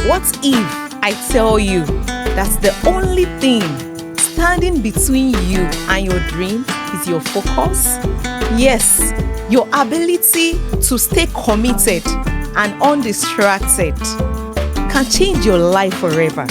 What if I tell you that's the only thing standing between you and your dream is your focus? Yes, your ability to stay committed and undistracted can change your life forever.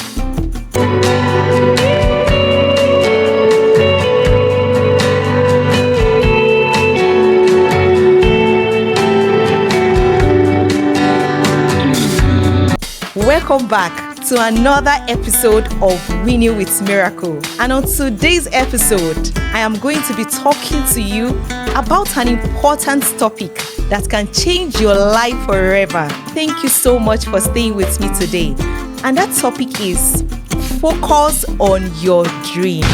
Welcome back to another episode of Winning with Miracle. And on today's episode, I am going to be talking to you about an important topic that can change your life forever. Thank you so much for staying with me today. And that topic is focus on your dream.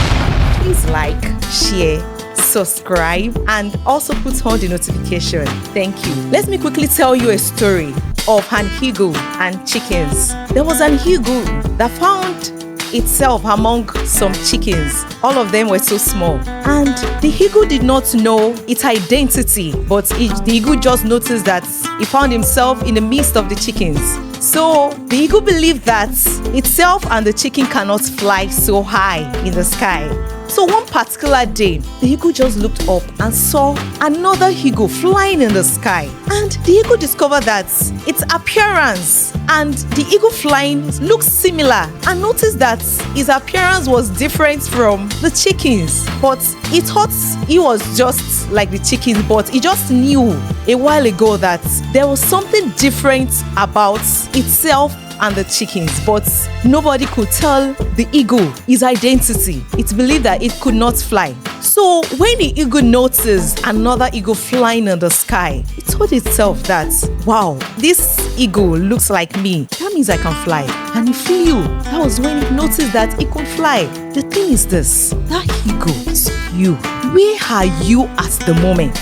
Please like, share, subscribe, and also put on the notification. Thank you. Let me quickly tell you a story of an eagle and chickens. There was an eagle that found itself among some chickens. All of them were so small. And the eagle did not know its identity, but the eagle just noticed that he found himself in the midst of the chickens. So the eagle believed that itself and the chicken cannot fly so high in the sky. So one particular day, the eagle just looked up and saw another eagle flying in the sky. And the eagle discovered that its appearance and the eagle flying looked similar, and noticed that his appearance was different from the chickens. But he thought he was just like the chickens, but he just knew a while ago that there was something different about itself and the chickens, but nobody could tell the eagle his identity. It believed that it could not fly. So when the eagle noticed another eagle flying in the sky, it told itself that, wow, this eagle looks like me. That means I can fly. And it flew. That was when it noticed that it could fly. The thing is this, that eagle is you. Where are you at the moment?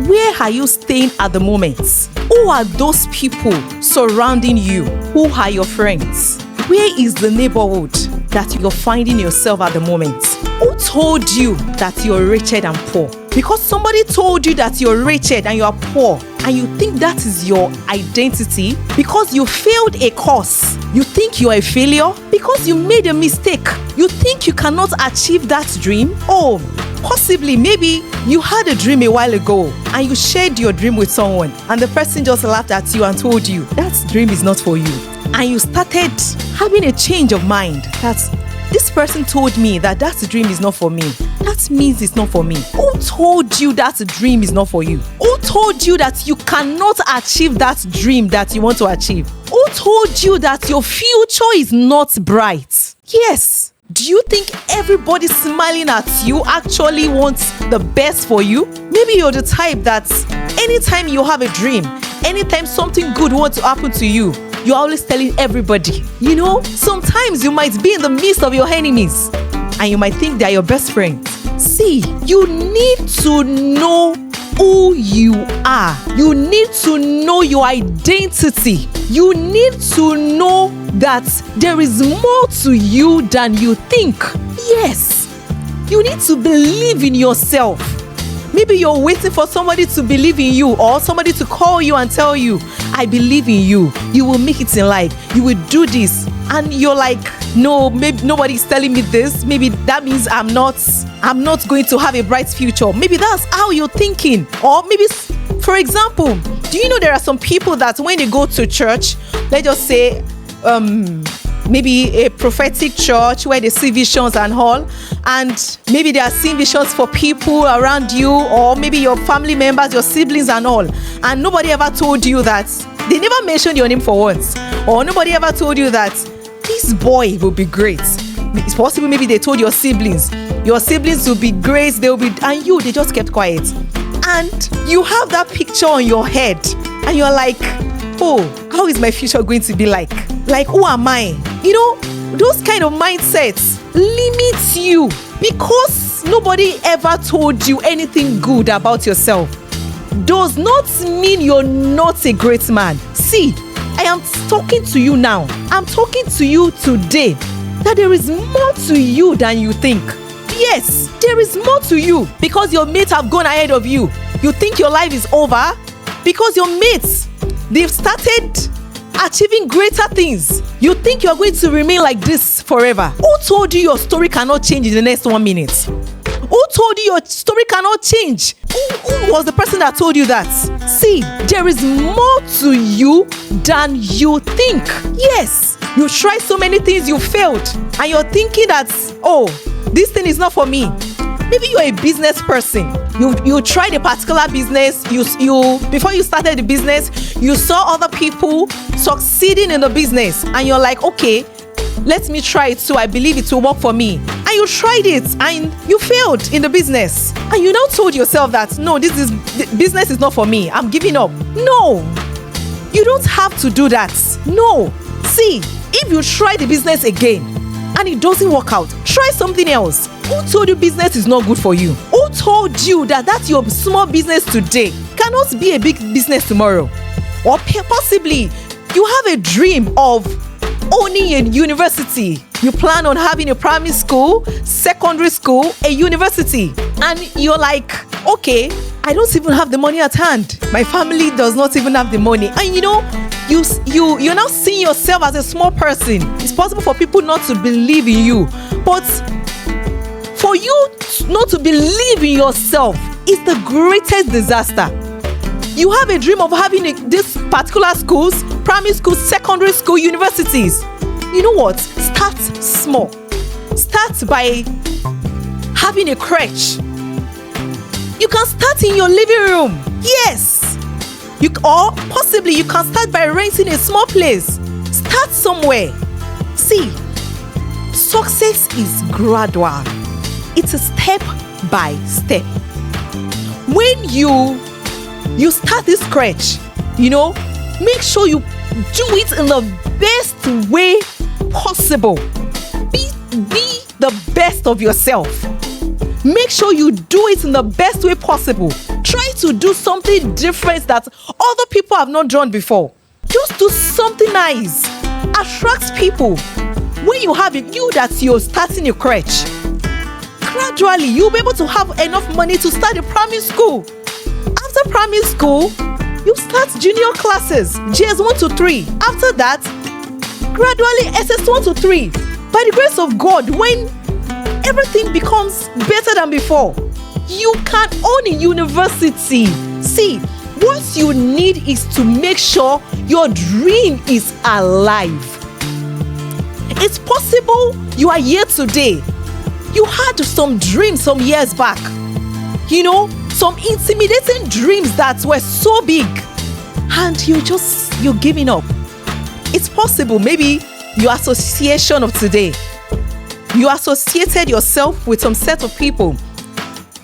Where are you staying at the moment? Who are those people surrounding you? Who are your friends? Where is the neighborhood that you're finding yourself at the moment? Who told you that you're wretched and poor? Because somebody told you that you're wretched and you're poor, and you think that is your identity because you failed a course. You think you are a failure because you made a mistake. You think you cannot achieve that dream. Oh, possibly, maybe you had a dream a while ago and you shared your dream with someone, and the person just laughed at you and told you that dream is not for you. And you started having a change of mind that this person told me that dream is not for me. That means it's not for me. Who told you that dream is not for you? Who told you that you cannot achieve that dream that you want to achieve? Who told you that your future is not bright? Yes. Do you think everybody smiling at you actually wants the best for you? Maybe you're the type that anytime you have a dream, anytime something good wants to happen to you, you're always telling everybody. You know, sometimes you might be in the midst of your enemies and you might think they're your best friends. See, you need to know who you are. You need to know your identity. You need to know that there is more to you than you think. Yes, you need to believe in yourself. Maybe you're waiting for somebody to believe in you, or somebody to call you and tell you, I believe in you. You will make it in life. You will do this. And you're like, no, maybe nobody's telling me this. Maybe that means I'm not going to have a bright future. Maybe that's how you're thinking. Or maybe, for example, do you know there are some people that when they go to church, let's just say, maybe a prophetic church where they see visions and all, and maybe they are seeing visions for people around you, or maybe your family members, your siblings and all, and nobody ever told you that. They never mentioned your name for once, or nobody ever told you that this boy will be great. It's possible maybe they told your siblings will be great, they just kept quiet. And you have that picture on your head and you're like, oh, how is my future going to be like? Like, who am I? You know, those kind of mindsets limit you because nobody ever told you anything good about yourself. Does not mean you're not a great man. See, I am talking to you now. I'm talking to you today that there is more to you than you think. Yes, there is more to you because your mates have gone ahead of you. You think your life is over because your mates, they've started achieving greater things. You think you're going to remain like this forever. Who told you your story cannot change in the next 1 minute? Who told you your story cannot change? Who was the person that told you that? See, there is more to you than you think. Yes, you tried so many things, you failed, and you're thinking that, oh, this thing is not for me. Maybe you're a business person. You tried a particular business. You before you started the business, you saw other people succeeding in the business, and you're like, okay, let me try it too. I believe it will work for me. And you tried it and you failed in the business. And you now told yourself that, no, business is not for me. I'm giving up. No, you don't have to do that. No. See, if you try the business again and it doesn't work out, try something else. Who told you business is not good for you? Who told you that your small business today cannot be a big business tomorrow? Or possibly you have a dream of owning a university. You plan on having a primary school, secondary school, a university. And you're like, okay, I don't even have the money at hand. My family does not even have the money. And you're now seeing yourself as a small person. It's possible for people not to believe in you. But for you not to believe in yourself is the greatest disaster. You have a dream of having this particular schools, primary school, secondary school, universities. You know what? Start small. Start by having a crèche. You can start in your living room. Yes. Or possibly you can start by renting a small place. Start somewhere. See, success is gradual. It's a step by step. When you start this crèche, make sure you do it in the best way possible. Be the best of yourself. Make sure you do it in the best way possible. Try to do something different that other people have not done before. Just do something nice. Attract people. When you have it, you're starting a crèche, gradually you'll be able to have enough money to start a primary school. After primary school, you start junior classes, JS 1 to 3. After that, gradually SS 1 to 3. By the grace of God, when everything becomes better than before, you can own a university. See, what you need is to make sure your dream is alive. It's possible you are here today. You had some dreams some years back. Some intimidating dreams that were so big, and you're giving up. It's possible maybe your association of today, you associated yourself with some set of people,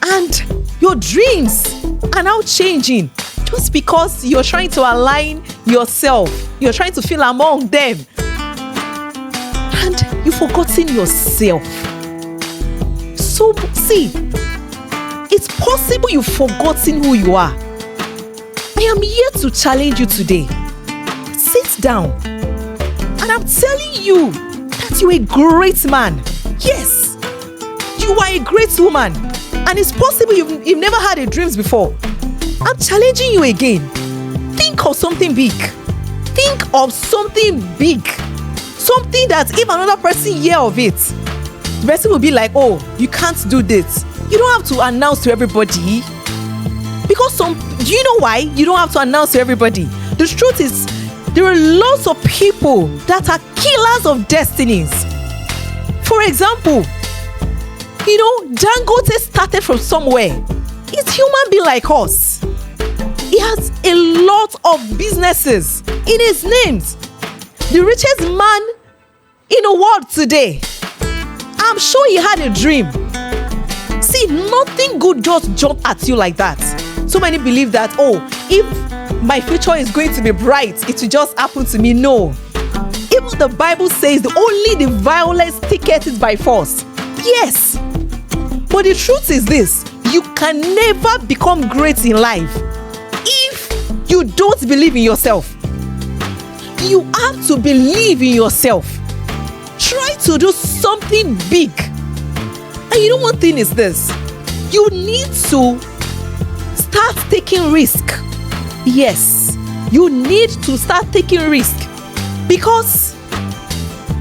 and your dreams are now changing just because you're trying to align yourself. You're trying to feel among them, and you've forgotten yourself. So see, it's possible you've forgotten who you are. I am here to challenge you today. Sit down, and I'm telling you that you're a great man. Yes, you are a great woman, and it's possible you've never had a dreams before. I'm challenging you again. Think of something big. Think of something big. Something that if another person hear of it, the person will be like, oh, you can't do this. You don't have to announce to everybody. Because do you know why you don't have to announce to everybody? The truth is, there are lots of people that are killers of destinies. For example, Dangote started from somewhere. He's human being like us. He has a lot of businesses in his names. The richest man in the world today. I'm sure he had a dream. See, nothing good just jump at you like that. So many believe that, oh, if my future is going to be bright, it will just happen to me. No. Even the Bible says only the violence taketh it by force. Yes. But the truth is this, you can never become great in life if you don't believe in yourself. You have to believe in yourself. Try to do something big. And one thing is this, you need to start taking risk. Yes, you need to start taking risk. Because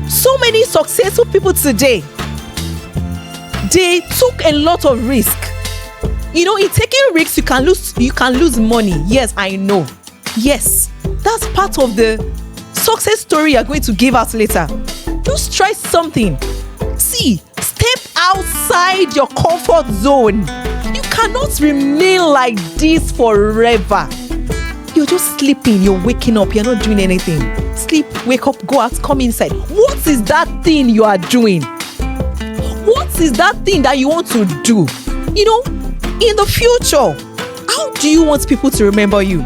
so many successful people today, they took a lot of risk. You know, in taking risks, you can lose money. Yes, I know. Yes, that's part of the success story you're going to give out later. Just try something. See, step outside your comfort zone. You cannot remain like this forever. You're just sleeping, you're waking up, you're not doing anything. Sleep, wake up, go out, come inside. What is that thing you are doing? What is that thing that you want to do? You know, in the future, how do you want people to remember you?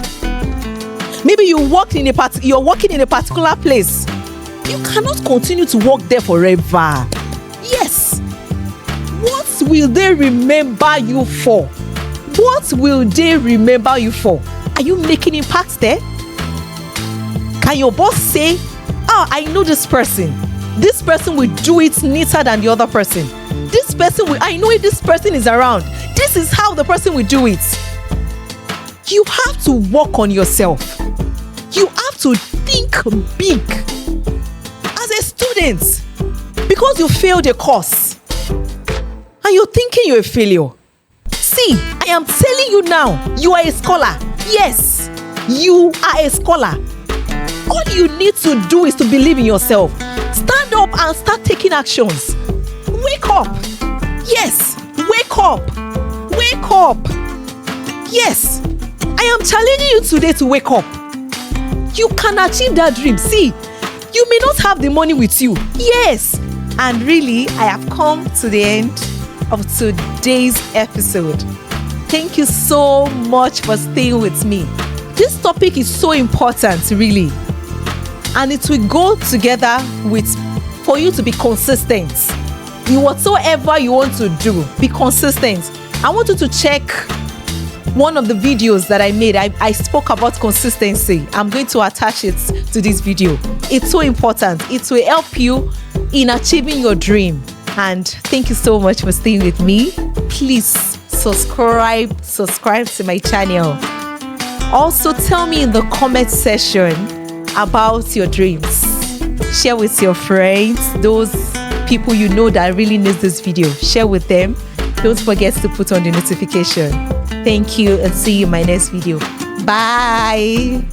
Maybe you're working in a particular place. You cannot continue to work there forever. Yes. What will they remember you for? What will they remember you for? Are you making impact there? Can your boss say, I know this person. This person will do it neater than the other person. I know if this person is around. This is how the person will do it. You have to work on yourself. You have to think big. As a student, because you failed a course and you're thinking you're a failure. See, I am telling you now, you are a scholar. Yes, you are a scholar. All you need to do is to believe in yourself. Stand up and start taking actions. Wake up. Yes, wake up. Wake up. Yes, I am challenging you today to wake up. You can achieve that dream. See, you may not have the money with you. Yes. And really, I have come to the end of today's episode. Thank you so much for staying with me. This topic is so important, really. And it will go together with for you to be consistent. In whatsoever you want to do, be consistent. I want you to check one of the videos that I made. I spoke about consistency. I'm going to attach it to this video. It's so important. It will help you in achieving your dream. And thank you so much for staying with me. Please subscribe to my channel. Also, tell me in the comment section about your dreams. Share with your friends, those people you know that really need this video. Share with them. Don't forget to put on the notification. Thank you and see you in my next video. Bye.